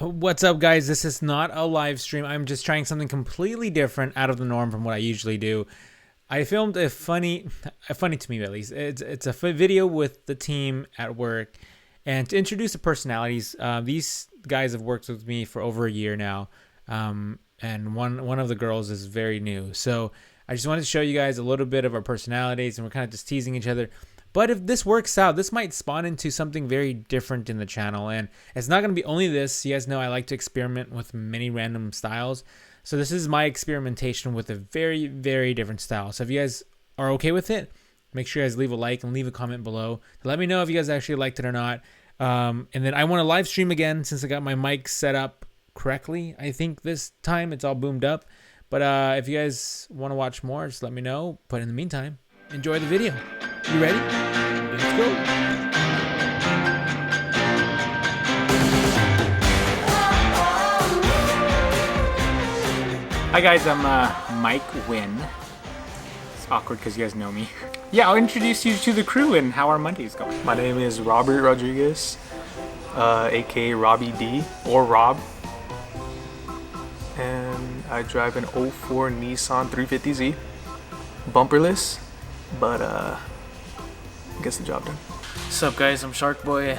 What's up, guys? This is not a live stream. I'm just trying something completely different, out of the norm from what I usually do. I filmed a funny to me at least. It's a video with the team at work, and to introduce the personalities. These guys have worked with me for over a year now, and one of the girls is very new. So I just wanted to show you guys a little bit of our personalities, and we're kind of just teasing each other. But if this works out, this might spawn into something very different in the channel. And it's not going to be only this. You guys know I like to experiment with many random styles. So this is my experimentation with a very, very different style. So if you guys are okay with it, make sure you guys leave a like and leave a comment below to let me know if you guys actually liked it or not. And then I want to live stream again since I got my mic set up correctly. I think this time it's all boomed up. But if you guys want to watch more, just let me know. But in the meantime, enjoy the video. You ready? Let's go. Hi guys, I'm Mike Wynn. It's awkward because you guys know me. Yeah, I'll introduce you to the crew and how our Monday's going. My name is Robert Rodriguez, aka Robbie D, or Rob. And I drive an '04 Nissan 350Z, bumperless, but gets the job done. What's up, guys? I'm Shark Boy.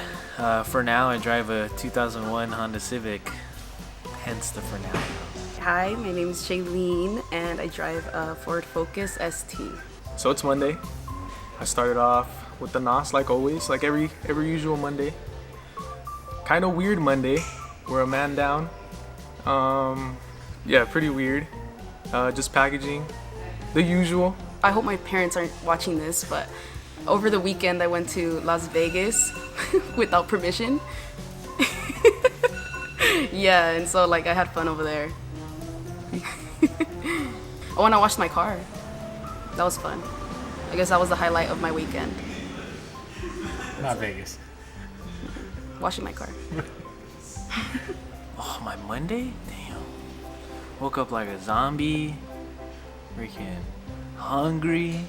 For now, I drive a 2001 Honda Civic, hence the for now. Hi, my name is Shailene, and I drive a Ford Focus ST. So it's Monday. I started off with the NOS like always, like every usual Monday. Kind of weird Monday. We're a man down. Yeah, pretty weird. Just packaging, the usual. I hope my parents aren't watching this, but over the weekend I went to Las Vegas without permission. Yeah, and so like I had fun over there. Oh, and I washed my car. That was fun. I guess that was the highlight of my weekend. Not Vegas. Washing my car. Oh, my Monday? Damn. Woke up like a zombie. Freaking hungry.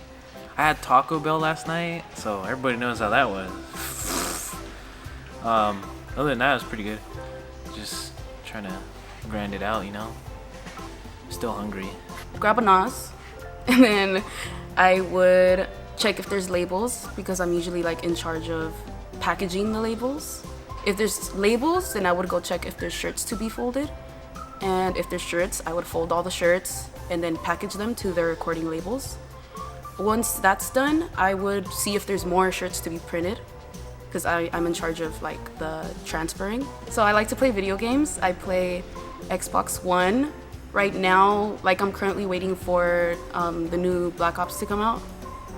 I had Taco Bell last night, so everybody knows how that was. Other than that, it was pretty good. Just trying to grind it out, you know? Still hungry. Grab a NOS, and then I would check if there's labels, because I'm usually like in charge of packaging the labels. If there's labels, then I would go check if there's shirts to be folded. And if there's shirts, I would fold all the shirts and then package them to their according labels. Once that's done, I would see if there's more shirts to be printed, because I'm in charge of like the transferring. So I like to play video games. I play Xbox One. Right now, like I'm currently waiting for the new Black Ops to come out.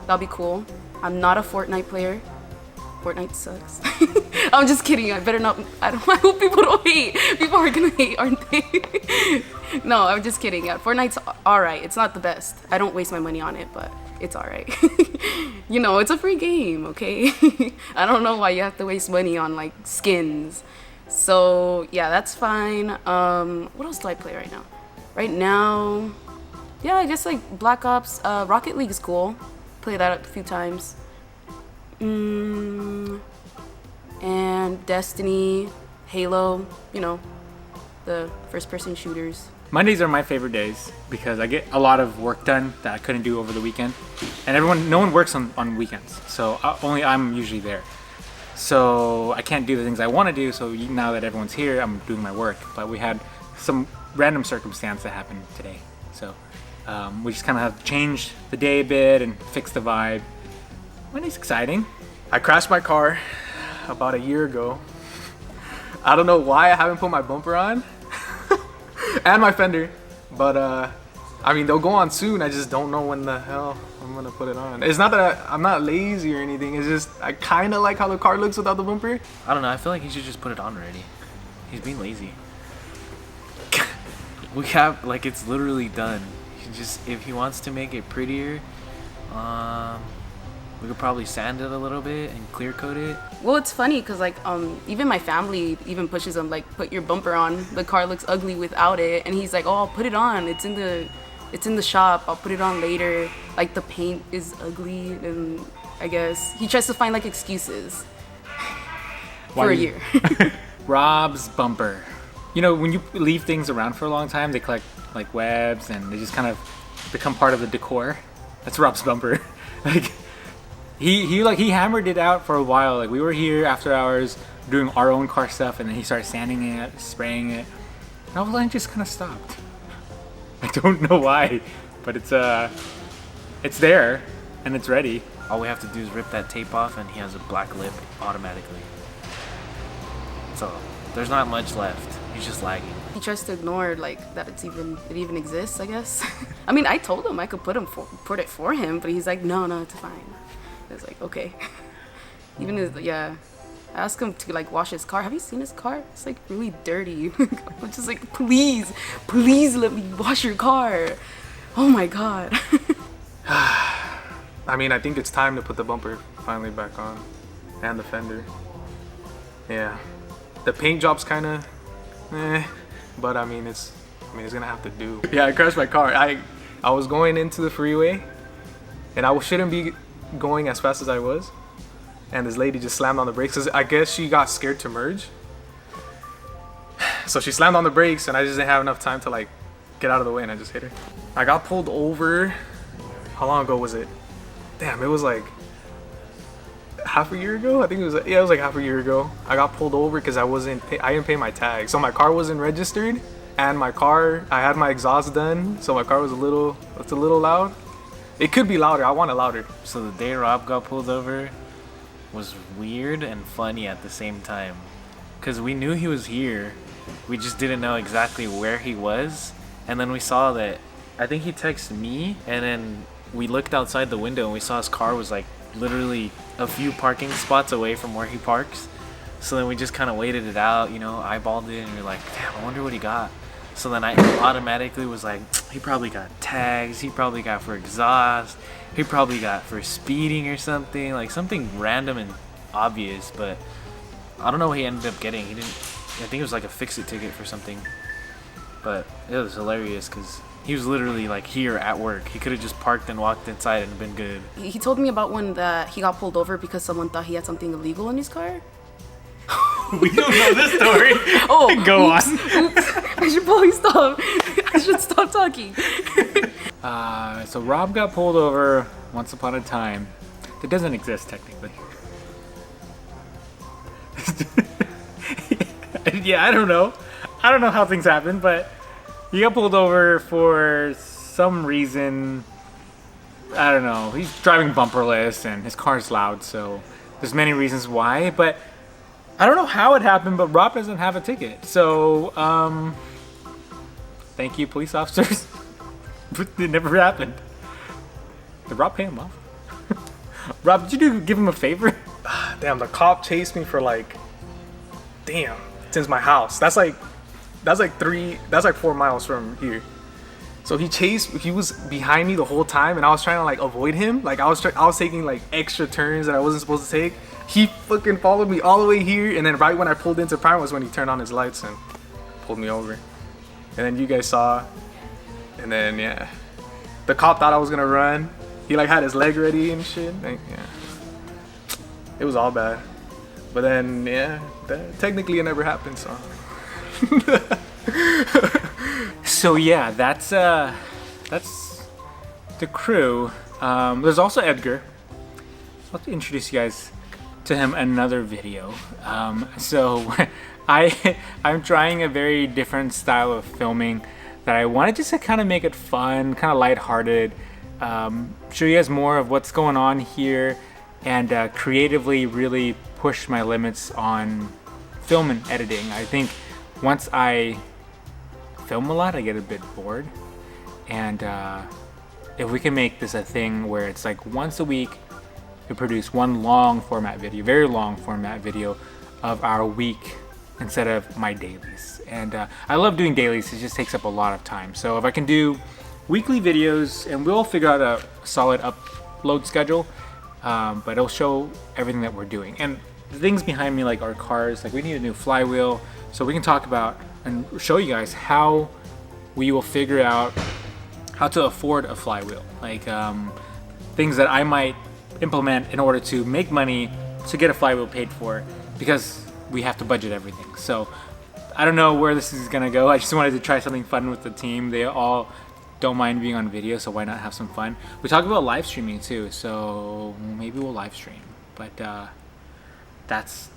That'll be cool. I'm not a Fortnite player. Fortnite sucks. I'm just kidding. I better not. I hope people don't hate. People are gonna hate, aren't they? No, I'm just kidding. Yeah, Fortnite's alright. It's not the best. I don't waste my money on it, but it's alright. You know, it's a free game, okay? I don't know why you have to waste money on like skins. So yeah, that's fine. What else do I play right now? Right now, yeah, I guess like Black Ops, Rocket League is cool. Play that a few times. And Destiny, Halo, you know, the first-person shooters. Mondays are my favorite days because I get a lot of work done that I couldn't do over the weekend. And no one works on weekends, so only I'm usually there. So I can't do the things I want to do, so now that everyone's here, I'm doing my work. But we had some random circumstance that happened today. So we just kind of have changed the day a bit and fixed the vibe. Monday's exciting. I crashed my car about a year ago. I don't know why I haven't put my bumper on and my fender, but I mean they'll go on soon. I just don't know when the hell I'm gonna put it on. It's not that I'm not lazy or anything. It's just I kind of like how the car looks without the bumper. I don't know. I feel like he should just put it on already. He's being lazy. We have, like, it's literally done. If he wants to make it prettier, we could probably sand it a little bit and clear coat it. Well, it's funny because like even my family even pushes him like, put your bumper on. The car looks ugly without it, and he's like, oh, I'll put it on. It's in the shop. I'll put it on later. Like the paint is ugly, and I guess he tries to find like excuses for a year. Rob's bumper. you know, when you leave things around for a long time, they collect like webs and they just kind of become part of the decor. That's Rob's bumper. Like he hammered it out for a while. Like we were here after hours doing our own car stuff, and then he started sanding it, spraying it. And all of a sudden, it just kind of stopped. I don't know why, but it's there and it's ready. All we have to do is rip that tape off, and he has a black lip automatically. So there's not much left. He's just lagging. He tries to ignore like that it even exists, I guess. I mean, I told him I could put it for him, but he's like, no, it's fine. It's like, okay. Even his, yeah. I asked him to like wash his car. Have you seen his car? It's like really dirty. I'm just like, please let me wash your car. Oh my god. I mean, I think it's time to put the bumper finally back on, and the fender. Yeah, the paint job's kind of, but I mean it's gonna have to do. Yeah, I crashed my car. I was going into the freeway, and I shouldn't be going as fast as I was, and this lady just slammed on the brakes. 'Cause I guess she got scared to merge, so she slammed on the brakes, and I just didn't have enough time to like get out of the way, and I just hit her. I got pulled over. How long ago was it? Damn, it was like half a year ago. I think it was like half a year ago. I got pulled over because I didn't pay my tag, so my car wasn't registered, and I had my exhaust done, so my car was a little loud. It could be louder. I want it louder. So the day Rob got pulled over was weird and funny at the same time, because we knew he was here, we just didn't know exactly where he was. And then we saw that, I think he texted me, and then we looked outside the window and we saw his car was like literally a few parking spots away from where he parks. So then we just kind of waited it out, you know, eyeballed it, and we were like, damn, I wonder what he got. So then I automatically was like, he probably got tags, he probably got for exhaust, he probably got for speeding or something, like something random and obvious. But I don't know what he ended up getting. I think it was like a fix-it ticket for something. But it was hilarious because he was literally like here at work. He could have just parked and walked inside and been good. He told me about when that he got pulled over because someone thought he had something illegal in his car. We don't know this story. Oh, Go oops. on. I should probably stop. I should stop talking. So Rob got pulled over once upon a time. That doesn't exist technically. Yeah, I don't know how things happen, but he got pulled over for some reason. I don't know. He's driving bumperless and his car's loud, so there's many reasons why. But I don't know how it happened, but Rob doesn't have a ticket. So, thank you, police officers. But it never happened. Did Rob pay him off? Rob, did you give him a favor? Damn, the cop chased me for like, since my house. That's like 4 miles from here. So he was behind me the whole time, and I was trying to like avoid him. Like I was taking like extra turns that I wasn't supposed to take. He fucking followed me all the way here, and then right when I pulled into Primal was when he turned on his lights and pulled me over. And then you guys saw, and then yeah, the cop thought I was gonna run. He like had his leg ready and shit. Like, yeah, it was all bad. But then yeah, technically it never happened. So. So yeah, that's the crew. There's also Edgar. I'll have to introduce you guys to him in another video. So I'm trying a very different style of filming that I wanted just to kind of make it fun, kind of lighthearted, show you guys more of what's going on here, and creatively really push my limits on film and editing. I think once I film a lot, I get a bit bored, and if we can make this a thing where it's like once a week we produce one long format video, very long format video of our week instead of my dailies. And I love doing dailies, it just takes up a lot of time. So if I can do weekly videos, and we'll figure out a solid upload schedule, but it'll show everything that we're doing. And the things behind me, like our cars, like we need a new flywheel, so we can talk about and show you guys how we will figure out how to afford a flywheel, like things that I might implement in order to make money to get a flywheel paid for, because we have to budget everything. So I don't know where this is gonna go. I just wanted to try something fun with the team. They all don't mind being on video, so why not have some fun? We talked about live streaming too, so maybe we'll live stream. But that's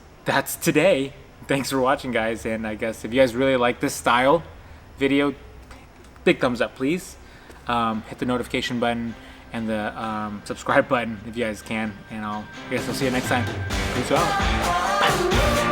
today. Thanks for watching, guys. And I guess if you guys really like this style video, big thumbs up, please. Hit the notification button and the subscribe button if you guys can. And I guess I'll see you next time. Peace out.